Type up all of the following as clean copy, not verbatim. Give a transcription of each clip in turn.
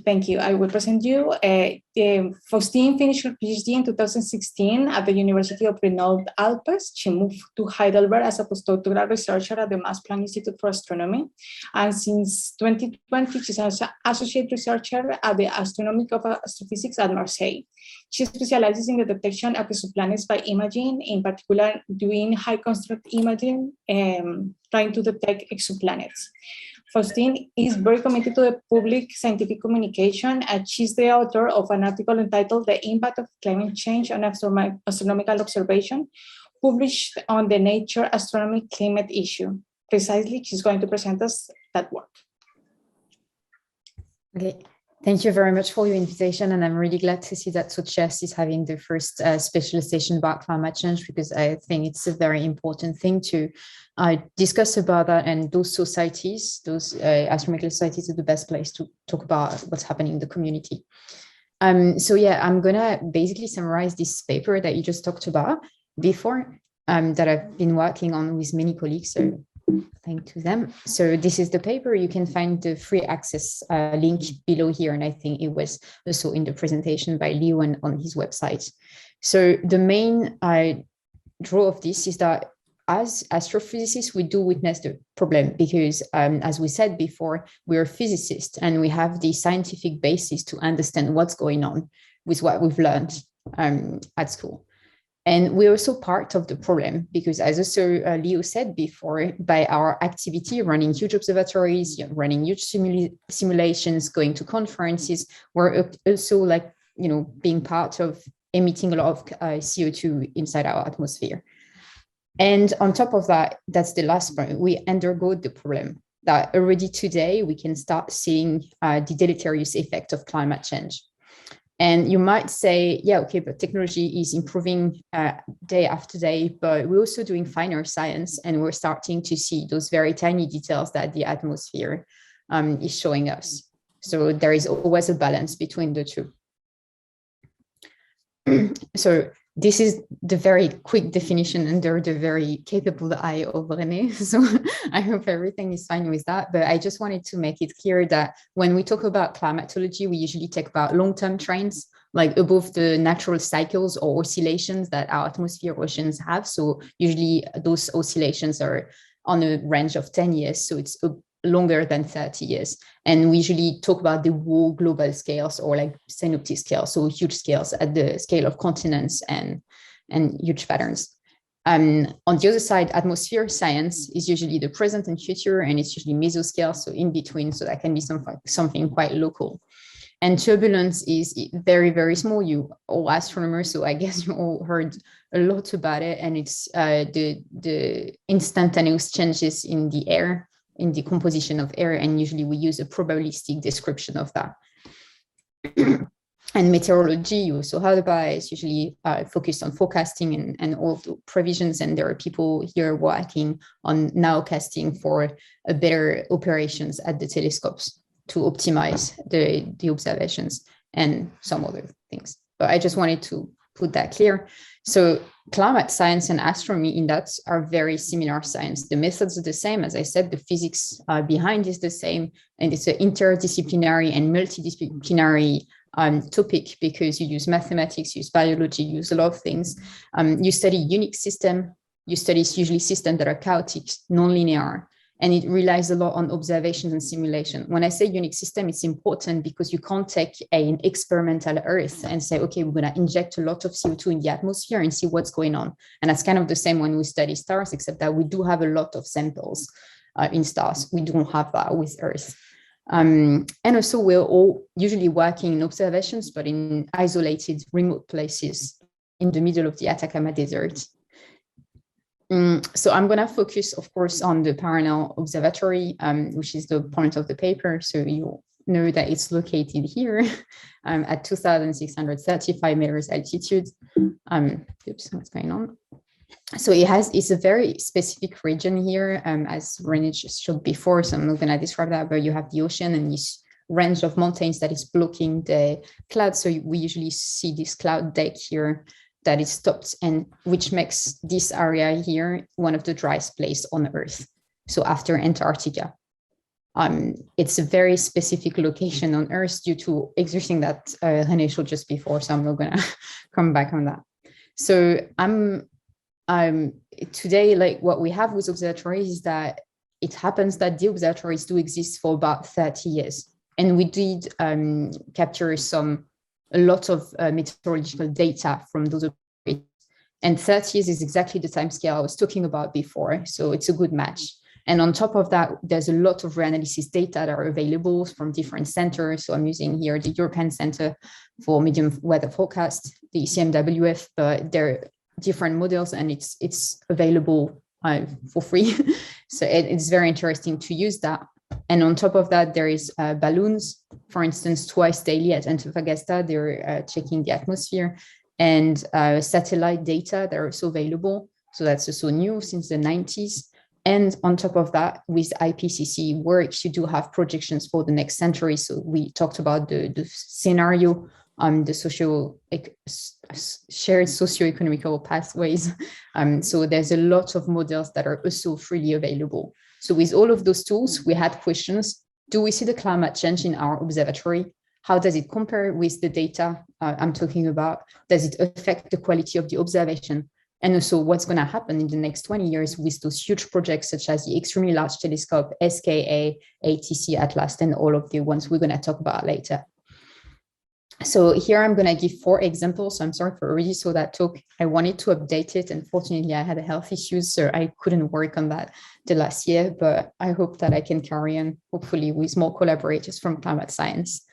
Thank you. I will present you. Faustine finished her PhD in 2016 at the University of Rheinland-Alpes. She moved to Heidelberg as a postdoctoral researcher at the Max Planck Institute for Astronomy. And since 2020, she's an associate researcher at the Astronomy of Astrophysics at Marseille. She specializes in the detection of exoplanets by imaging, in particular doing high contrast imaging, trying to detect exoplanets. Faustine is very committed to the public scientific communication, and she's the author of an article entitled The Impact of Climate Change on Astronomical Observation, published on the Nature Astronomy Climate issue. Precisely, she's going to present us that work. Okay. Thank you very much for your invitation, and I'm really glad to see that SOCHIAS is having the first specialization about climate change, because I think it's a very important thing to discuss about that, and those societies, those astronomical societies are the best place to talk about what's happening in the community. So yeah, I'm gonna basically summarize this paper that you just talked about before, that I've been working on with many colleagues, so thank to them. So this is the paper. You can find the free access link below here, and I think it was also in the presentation by Leo and on his website. So the main draw of this is that as astrophysicists, we do witness the problem because, as we said before, we're physicists and we have the scientific basis to understand what's going on with what we've learned at school. And we're also part of the problem because, as also Leo said before, by our activity, running huge observatories, running huge simulations, going to conferences, we're also being part of emitting a lot of CO2 inside our atmosphere. And on top of that, that's the last point, we undergo the problem that already today we can start seeing the deleterious effect of climate change. And you might say, yeah, okay, but technology is improving day after day, but we're also doing finer science, and we're starting to see those very tiny details that the atmosphere is showing us. So there is always a balance between the two. So this is the very quick definition under the very capable eye of René. So I hope everything is fine with that. But I just wanted to make it clear that when we talk about climatology, we usually talk about long-term trends, like above the natural cycles or oscillations that our atmosphere oceans have. So usually those oscillations are on a range of 10 years. So it's longer than 30 years. And we usually talk about the whole global scales or like synoptic scales, so huge scales at the scale of continents and huge patterns. On the other side, atmosphere science is usually the present and future, and it's usually mesoscale, so in between, so that can be something quite local. And turbulence is very, very small. You all astronomers, so I guess you all heard a lot about it, and it's the instantaneous changes in the air, in the composition of air, and usually we use a probabilistic description of that. And meteorology, you also heard about it, it's usually focused on forecasting and all the provisions, and there are people here working on nowcasting for a better operations at the telescopes to optimize the observations and some other things. But I just wanted to put that clear. So climate science and astronomy in that are very similar science. The methods are the same. As I said, the physics behind is the same. And it's an interdisciplinary and multidisciplinary topic because you use mathematics, you use biology, you use a lot of things. You study unique system. You study usually systems that are chaotic, nonlinear. And it relies a lot on observations and simulation. When I say unique system, it's important because you can't take an experimental Earth and say, okay, we're going to inject a lot of CO2 in the atmosphere and see what's going on. And that's kind of the same when we study stars, except that we do have a lot of samples in stars. We don't have that with Earth. And also we're all usually working in observations, but in isolated remote places in the middle of the Atacama Desert. So I'm going to focus, of course, on the Parallel Observatory, which is the point of the paper. So you know that it's located here at 2,635 meters altitude. Oops, what's going on? So it's a very specific region here, as René just showed before. So I'm not going to describe that, but you have the ocean and this range of mountains that is blocking the clouds. So we usually see this cloud deck here that is stopped, and which makes this area here one of the driest places on Earth. So after Antarctica. It's a very specific location on Earth due to everything that René showed just before, so I'm not going to come back on that. So today, like what we have with observatories is that it happens that the observatories do exist for about 30 years. And we did capture a lot of meteorological data from those observatories. And 30 years is exactly the time scale I was talking about before. So it's a good match. And on top of that, there's a lot of reanalysis data that are available from different centers. So I'm using here the European Center for Medium Weather Forecast, the CMWF, but there are different models and it's available for free. So it's very interesting to use that. And on top of that, there is balloons, for instance, twice daily at Antofagasta, they're checking the atmosphere, and satellite data that are also available. So that's also new since the 90s. And on top of that, with IPCC work, you do have projections for the next century. So we talked about the scenario, the shared socio-economical pathways. So there's a lot of models that are also freely available. So with all of those tools, we had questions. Do we see the climate change in our observatory? How does it compare with the data I'm talking about? Does it affect the quality of the observation? And also what's going to happen in the next 20 years with those huge projects such as the Extremely Large Telescope, SKA, ATC, Atlas, and all of the ones we're going to talk about later. So here I'm going to give 4 examples. So I'm sorry for already saw that talk. I wanted to update it. Unfortunately, I had a health issue, so I couldn't work on that the last year, but I hope that I can carry on, hopefully with more collaborators from climate science.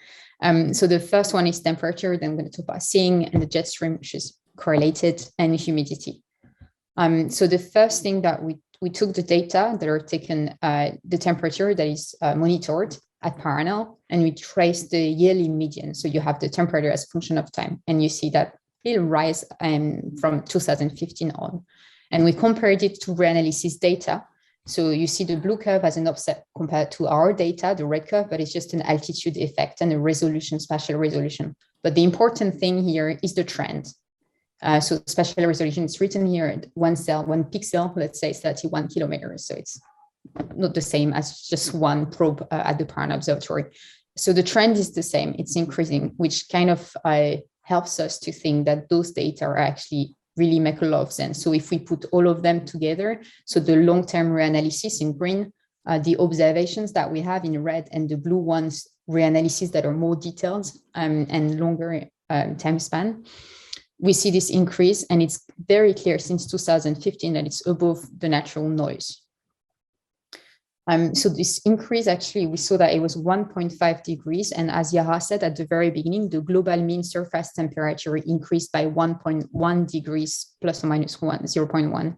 So the first one is temperature, then I'm going to talk about seeing and the jet stream, which is correlated, and humidity. So the first thing that we took the data that are taken, the temperature that is monitored at parallel, and we traced the yearly median. So you have the temperature as a function of time, and you see that little rise from 2015 on. And we compared it to reanalysis data. So you see the blue curve as an offset compared to our data, the red curve, but it's just an altitude effect and a resolution, spatial resolution. But the important thing here is the trend. So spatial resolution is written here, 1 cell, 1 pixel, let's say 31 kilometers. So it's not the same as just one probe at the Parana Observatory. So the trend is the same, it's increasing, which kind of helps us to think that those data are actually really make a lot of sense. So if we put all of them together, so the long-term reanalysis in green, the observations that we have in red, and the blue ones, reanalysis that are more detailed and longer time span, we see this increase, and it's very clear since 2015 that it's above the natural noise. So this increase, actually, we saw that it was 1.5 degrees. And as Yara said at the very beginning, the global mean surface temperature increased by 1.1 degrees, plus or minus 0.1.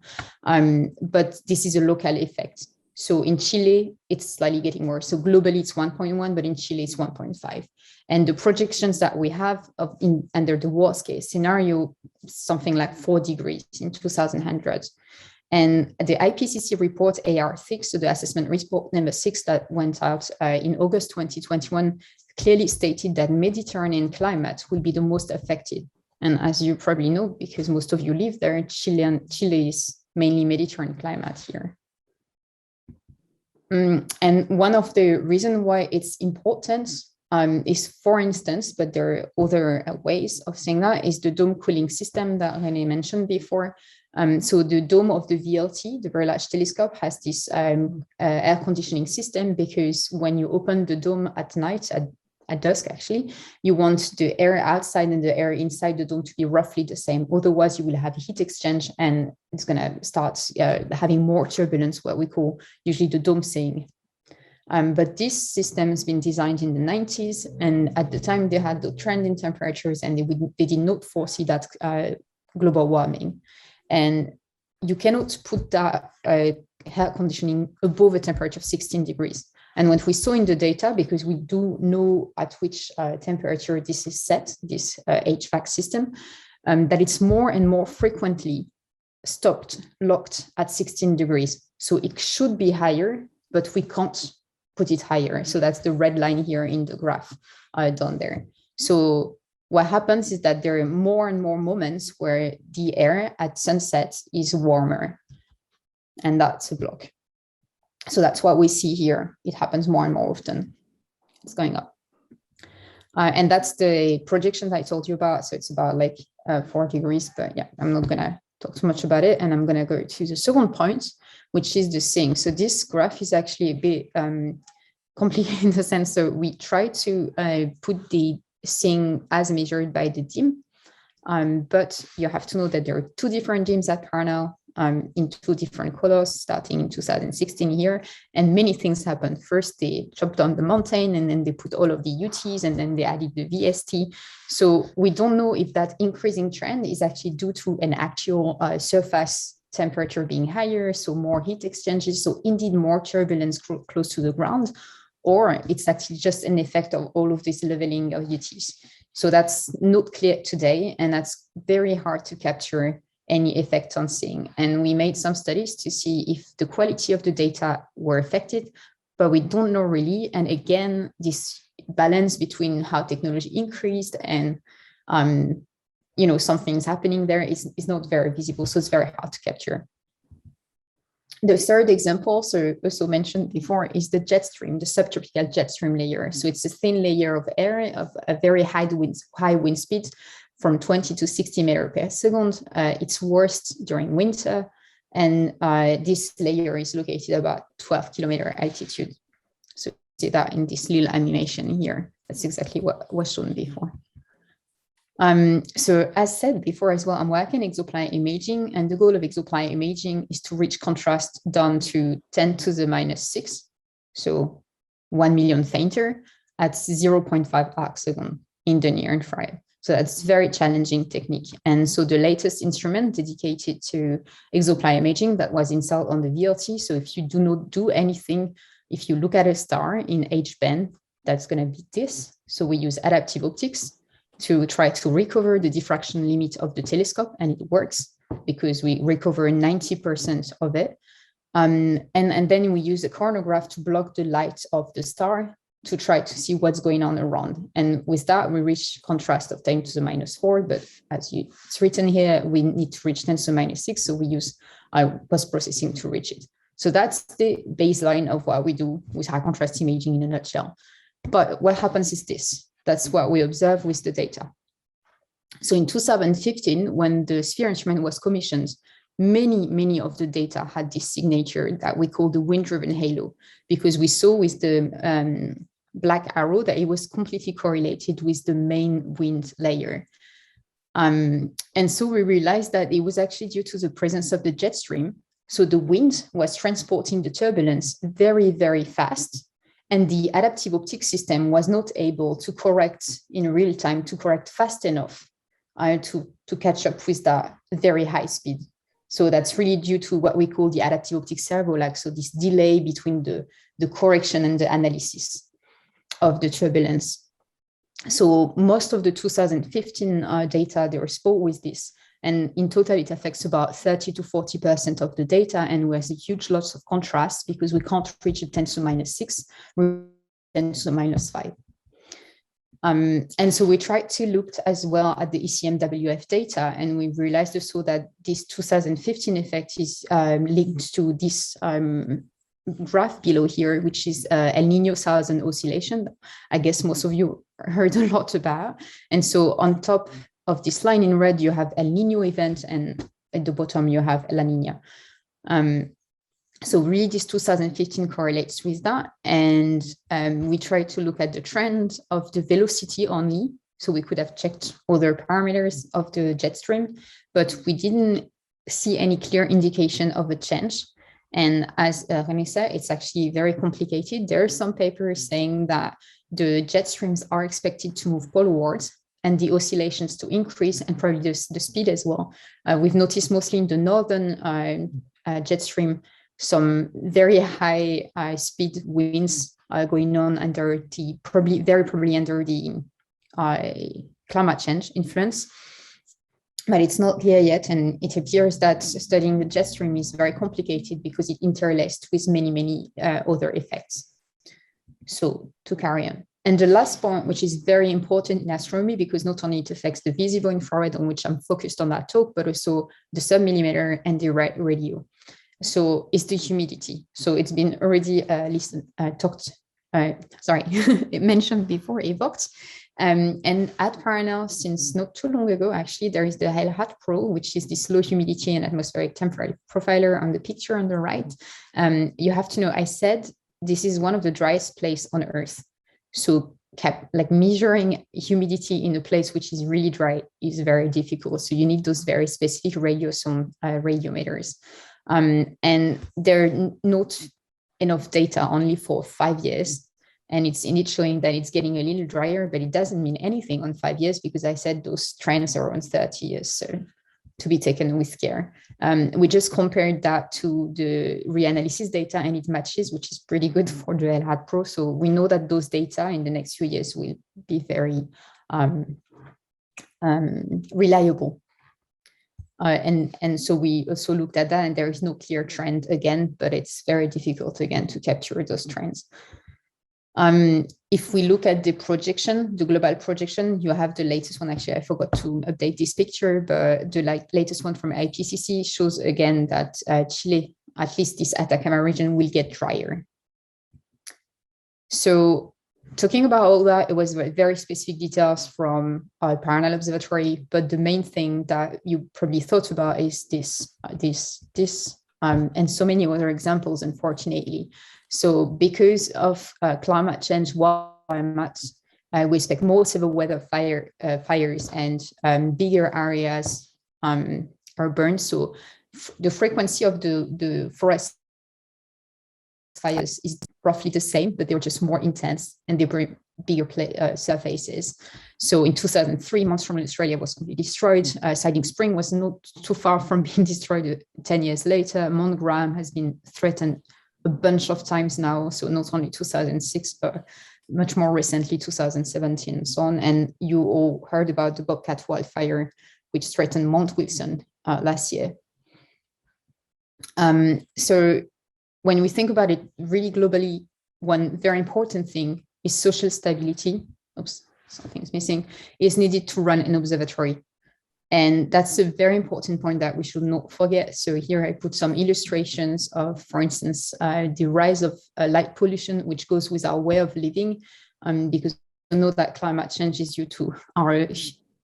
But this is a local effect. So in Chile, it's slightly getting worse. So globally, it's 1.1, but in Chile, it's 1.5. And the projections that we have under the worst case scenario, something like 4 degrees in 2100. And the IPCC report AR6, so the assessment report number 6 that went out in August 2021, clearly stated that Mediterranean climate will be the most affected. And as you probably know, because most of you live there, Chile is mainly Mediterranean climate here. And one of the reasons why it's important is, for instance, but there are other ways of saying that, is the dome cooling system that René mentioned before. So the dome of the VLT, the Very Large Telescope, has this air conditioning system, because when you open the dome at night, at dusk actually, you want the air outside and the air inside the dome to be roughly the same. Otherwise, you will have a heat exchange and it's going to start having more turbulence, what we call usually the dome saying. But this system has been designed in the 90s, and at the time they had the trend in temperatures, and they did not foresee that global warming. And you cannot put that air conditioning above a temperature of 16 degrees. And what we saw in the data, because we do know at which temperature this is set, this HVAC system, that it's more and more frequently locked at 16 degrees. So it should be higher, but we can't put it higher. So that's the red line here in the graph down there. So what happens is that there are more and more moments where the air at sunset is warmer, and that's a block. So that's what we see here. It happens more and more often. It's going up. And that's the projection I told you about. So it's about like 4 degrees, but yeah, I'm not gonna talk too much about it. And I'm gonna go to the second point, which is the thing. So this graph is actually a bit complicated in the sense, so we try to put the thing as measured by the dim, but you have to know that there are 2 different dims at parallel in 2 different colors starting in 2016 here, and many things happened. First, they chopped down the mountain, and then they put all of the UTs, and then they added the VST. So we don't know if that increasing trend is actually due to an actual surface temperature being higher, so more heat exchanges, so indeed more turbulence close to the ground, or it's actually just an effect of all of this leveling of UTs. So that's not clear today, and that's very hard to capture any effect on seeing. And we made some studies to see if the quality of the data were affected, but we don't know really. And again, this balance between how technology increased and some things happening there is not very visible. So it's very hard to capture. The third example, so also mentioned before, is the jet stream, the subtropical jet stream layer. So it's a thin layer of air of a very high wind speed, from 20 to 60 meters per second. It's worst during winter. And this layer is located about 12 kilometer altitude. So you see that in this little animation here. That's exactly what was shown before. So as said before as well, I'm working exoplanet imaging, and the goal of exoplanet imaging is to reach contrast down to 10 to the minus 6. So 1 million fainter at 0.5 arc second in the near infrared. So that's a very challenging technique. And so the latest instrument dedicated to exoplanet imaging that was installed on the VLT. So if you do not do anything, if you look at a star in H band, that's going to be this. So we use adaptive optics to try to recover the diffraction limit of the telescope, and it works because we recover 90% of it. And then we use a coronagraph to block the light of the star to try to see what's going on around. And with that, we reach contrast of 10 to the minus 4, but as it's written here, we need to reach 10 to the minus 6, so we use post-processing to reach it. So that's the baseline of what we do with high contrast imaging in a nutshell. But what happens is this. That's what we observe with the data. So in 2015, when the SPHERE instrument was commissioned, many of the data had this signature that we call the wind-driven halo, because we saw with the black arrow that it was completely correlated with the main wind layer. And so we realized that it was actually due to the presence of the jet stream. So the wind was transporting the turbulence very, very fast. And the adaptive optics system was not able to correct in real time, to correct fast enough to catch up with that very high speed. So that's really due to what we call the adaptive optics servo lag. So this delay between the correction and the analysis of the turbulence. So most of the 2015 data, they were spot with this. And in total, it affects about 30 to 40% of the data. And we have a huge loss of contrast because we can't reach a 10 to the minus 6, we're 10 to the minus 5. And so we tried to look as well at the ECMWF data, and we realized also that this 2015 effect is linked to this graph below here, which is El Nino Southern Oscillation. I guess most of you heard a lot about. And so on top of this line in red, you have El Nino event, and at the bottom you have La Nina. So really this 2015 correlates with that. And we tried to look at the trend of the velocity only. So we could have checked other parameters of the jet stream, but we didn't see any clear indication of a change. And as René said, it's actually very complicated. There are some papers saying that the jet streams are expected to move polewards and the oscillations to increase, and probably the speed as well. We've noticed mostly in the northern jet stream some very high speed winds going on under the very probably under the climate change influence. But it's not clear yet, and it appears that studying the jet stream is very complicated because it interlaced with many other effects. So to carry on. And the last point, which is very important in astronomy, because not only it affects the visible infrared, on which I'm focused on that talk, but also the submillimeter and the radio. So it's the humidity. So it's been already mentioned before, evoked. And at Parnell, since not too long ago, actually, there is the LHAT Pro, which is this low humidity and atmospheric temperature profiler on the picture on the right. You have to know, I said, this is one of the driest places on Earth. So measuring humidity in a place which is really dry is very difficult. So you need those very specific radiometers. And there are not enough data, only for 5 years. And it's indeed showing that it's getting a little drier, but it doesn't mean anything on 5 years, because I said those trends are on 30 years. So to be taken with care. We just compared that to the reanalysis data, and it matches, which is pretty good for the LHAT Pro. So we know that those data in the next few years will be very reliable. And so we also looked at that, and there is no clear trend again, but it's very difficult again to capture those trends. If we look at the projection, the global projection, you have the latest one. Actually, I forgot to update this picture, but the latest one from IPCC shows again that Chile, at least this Atacama region, will get drier. So talking about all that, it was very specific details from our Parnell Observatory, but the main thing that you probably thought about is this, and so many other examples, unfortunately. So because of climate change, we expect more severe weather fires and bigger areas are burned. So the frequency of the forest fires is roughly the same, but they're just more intense and they bring bigger surfaces. So in 2003, Monstrum in Australia was completely destroyed. Siding Spring was not too far from being destroyed 10 years later. Mount Graham has been threatened a bunch of times now, so not only 2006, but much more recently, 2017 and so on. And you all heard about the Bobcat wildfire, which threatened Mount Wilson last year. So when we think about it really globally, one very important thing is social stability. Oops, something's missing, is needed to run an observatory. And that's a very important point that we should not forget. So here I put some illustrations of, for instance, the rise of light pollution, which goes with our way of living, because we know that climate change is due to our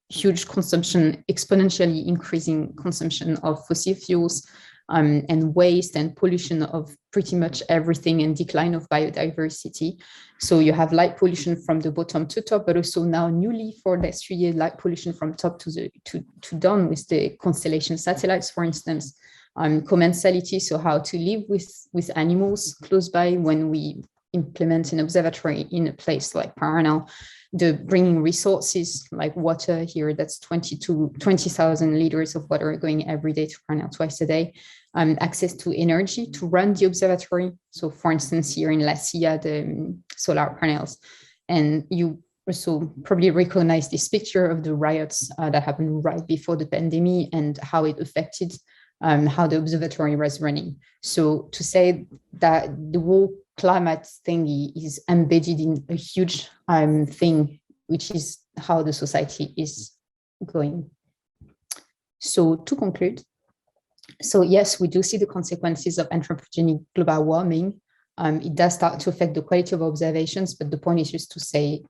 huge consumption, exponentially increasing consumption of fossil fuels, and waste and pollution of pretty much everything, and decline of biodiversity. So you have light pollution from the bottom to top, but also now newly for the next 3 years, light pollution from top to down with the constellation satellites, for instance, commensality, so how to live with animals close by when we implement an observatory in a place like Parnell. The bringing resources like water here, that's 20,000 liters of water going every day to Parnell twice a day. Access to energy to run the observatory. So for instance, here in La Silla, the solar panels. And you also probably recognize this picture of the riots that happened right before the pandemic and how it affected how the observatory was running. So to say that the whole climate thingy is embedded in a huge thing, which is how the society is going. So to conclude, so yes, we do see the consequences of anthropogenic global warming. It does start to affect the quality of observations, but the point is just to say,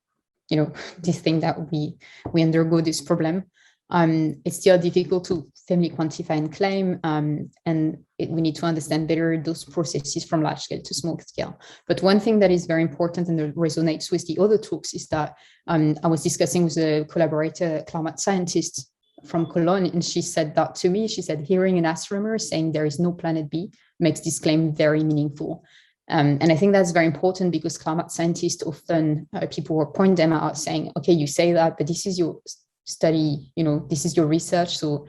you know, this thing that we undergo this problem. It's still difficult to firmly quantify and claim, and we need to understand better those processes from large scale to small scale. But one thing that is very important and that resonates with the other talks is that I was discussing with a collaborator, climate scientist from Cologne, and she said that to me. She said, hearing an astronomer saying there is no planet B makes this claim very meaningful. And I think that's very important because climate scientists often, people will point them out saying, okay, you say that, but this is your study, you know, this is your research, so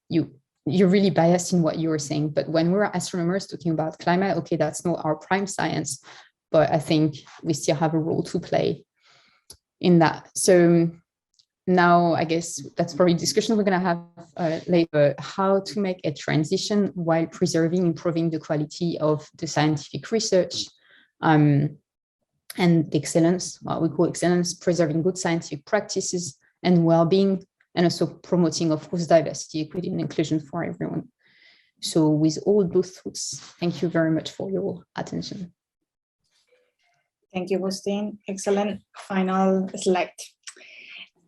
you're really biased in what you're saying. But when we're astronomers talking about climate, okay, that's not our prime science, but I think we still have a role to play in that. So now I guess that's probably a discussion we're going to have later, how to make a transition while preserving, improving the quality of the scientific research and excellence, what we call excellence, preserving good scientific practices and well-being, and also promoting, of course, diversity, equity, and inclusion for everyone. So with all those thoughts, thank you very much for your attention. Thank you, Faustine. Excellent final slide.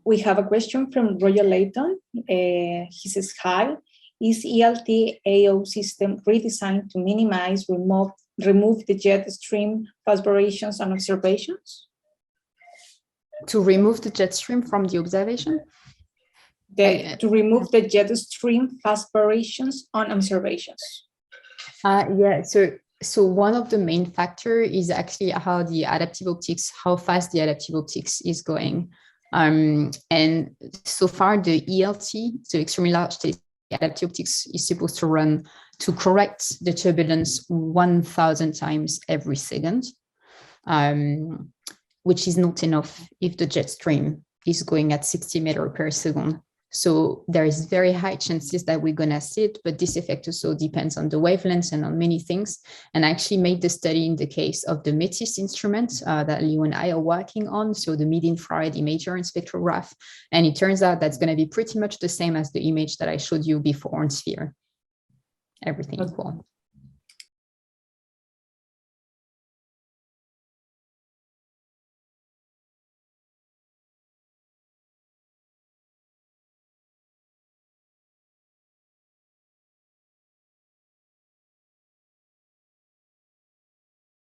We have a question from Roger Layton. He says, hi, is ELT-AO system redesigned to minimize, remove the jet stream fast variations and observations? To remove the jet stream from the observation? To remove the jet stream fast variations on observations. Yeah, so one of the main factors is actually how the adaptive optics, how fast the adaptive optics is going. And so far the ELT, the extremely large telescope adaptive optics, is supposed to run to correct the turbulence 1,000 times every second, which is not enough if the jet stream is going at 60 meters per second. So there is very high chances that we're going to see it, but this effect also depends on the wavelengths and on many things. And I actually made the study in the case of the METIS instrument that Leo and I are working on, so the mid-infrared imager and spectrograph. And it turns out that's going to be pretty much the same as the image that I showed you before on sphere. Everything equal.